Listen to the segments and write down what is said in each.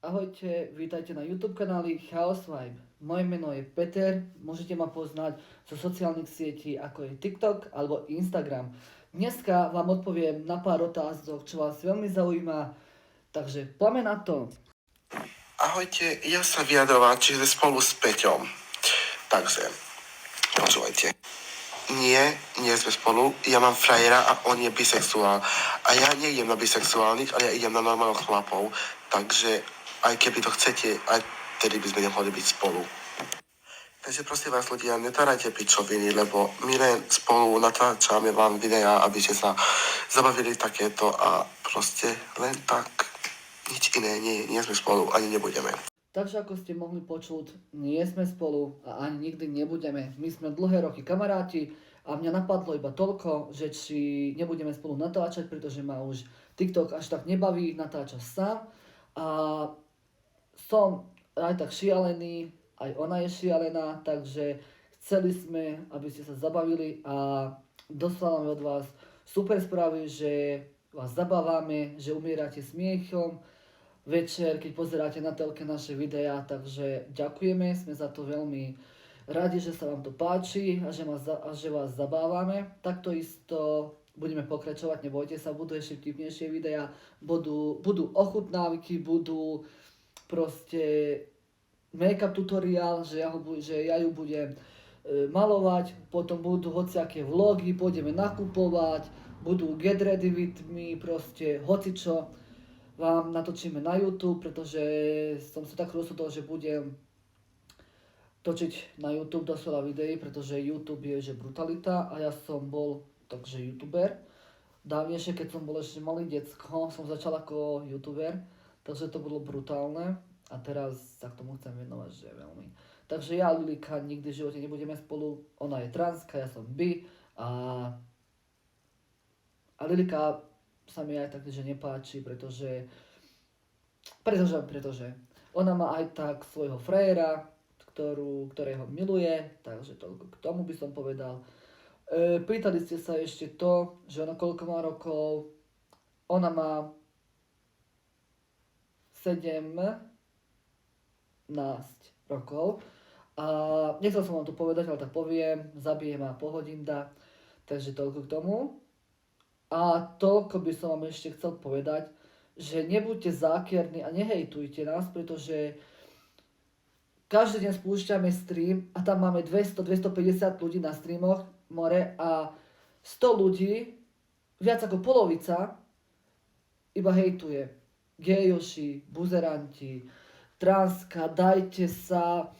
Ahojte, vítajte na YouTube kanáli Chaos Vibe. Moje meno je Peter, môžete ma poznať zo sociálnych sietí ako je TikTok alebo Instagram. Dneska vám odpoviem na pár otázok, čo vás veľmi zaujíma, takže poďme na to. Ahojte, ja sa vyjadrovám, čiže spolu s Peťom. Takže, počúvajte. Nie sme spolu, ja mám frajera a on je bisexuál. A ja neidem na bisexuálnych, ale ja idem na normálnych chlapov. Takže, aj keby to chcete, aj tedy by sme nemohli byť spolu. Takže prosím vás ľudia, netárajte pičoviny, lebo my len spolu natáčame vám videá, aby ste sa zabavili takéto a proste len tak. Nič iné, nie sme spolu, ani nebudeme. Takže ako ste mohli počuť, nie sme spolu a ani nikdy nebudeme. My sme dlhé roky kamaráti a mňa napadlo iba toľko, že či nebudeme spolu natáčať, pretože ma už TikTok až tak nebaví, natáčať sám. A som aj tak šialený, aj ona je šialená, takže chceli sme, aby ste sa zabavili a dostávame od vás super správy, že vás zabávame, že umierate smiechom večer, keď pozeráte na telke naše videá, takže ďakujeme, sme za to veľmi radi, že sa vám to páči a že vás zabávame. Takto isto budeme pokračovať, nebojte sa, budú ešte vtipnejšie videá, budú ochutnávky, budú proste make-up tutoriál, že ja ju budem malovať, potom budú hociaké vlogy, pôjdeme nakupovať, budú get ready with me, proste hocičo vám natočíme na YouTube, pretože som sa tak rozhodol, že budem točiť na YouTube dosť veľa videí, pretože YouTube je že brutalita a ja som bol takže YouTuber. Dávnejšie, keď som bol ešte malý decko, som začal ako YouTuber, takže to bolo brutálne a teraz sa k tomu chcem venovať, že veľmi. Takže ja a Lilika nikdy v živote nebudeme spolu, ona je transka, ja som bi a Lilika sa mi aj tak, že nepáči, pretože ona má aj tak svojho frajera, ktorého miluje, takže toľko k tomu by som povedal. Pýtali ste sa ešte to, že ona koľko má rokov. Ona má 17 rokov a nechcel som vám to povedať, ale tak poviem, zabije ma pohodinda, takže toľko k tomu. A toľko by som vám ešte chcel povedať, že nebuďte zákerní a nehejtujte nás, pretože každý deň spúšťame stream a tam máme 200-250 ľudí na streamoch, more, a 100 ľudí, viac ako polovica, iba hejtuje. Gejoši, buzeranti, transka, dajte sa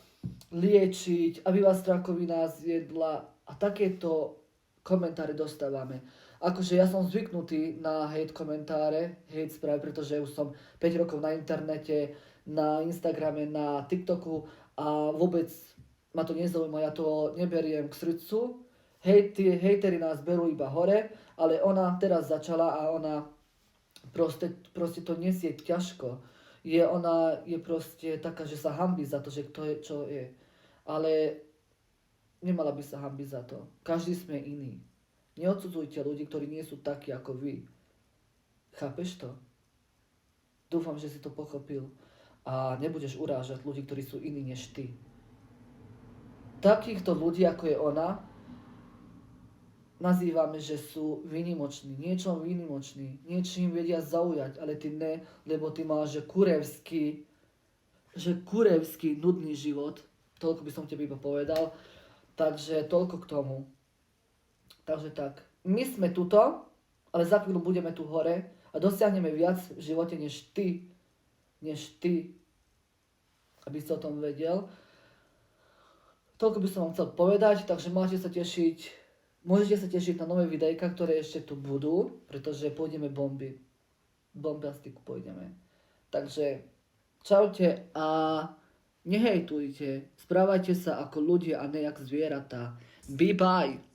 liečiť, aby vás rakovina zjedla a takéto komentáre dostávame. Akože ja som zvyknutý na hate komentáre, hate správy, pretože už som 5 rokov na internete, na Instagrame, na TikToku a vôbec ma to nezaujíma, ja to neberiem k srdcu. Hejteri nás berú iba hore, ale ona teraz začala a ona proste to nesie ťažko. Ona je proste taká, že sa hanbí za to, že kto je, čo je. Ale nemala by sa hanbiť za to. Každý sme iný. Neodsudzujte ľudí, ktorí nie sú takí ako vy. Chápeš to? Dúfam, že si to pochopil. A nebudeš urážať ľudí, ktorí sú iní než ty. Takýchto ľudí, ako je ona, nazývame, že sú výnimoční, niečom výnimoční, niečím vedia zaujať, ale ty ne, lebo ty máš kurevský nudný život. Toľko by som tebe iba povedal. Takže toľko k tomu. Takže tak, my sme tuto, ale za chvíľu budeme tu hore a dosiahneme viac v živote než ty, aby si o tom vedel. Toľko by som vám chcel povedať, takže môžete sa tešiť na nové videjka, ktoré ešte tu budú, pretože pôjdeme bombastiku pôjdeme. Takže čaute a nehejtujte, správajte sa ako ľudia a ne jak zvieratá. Bye bye!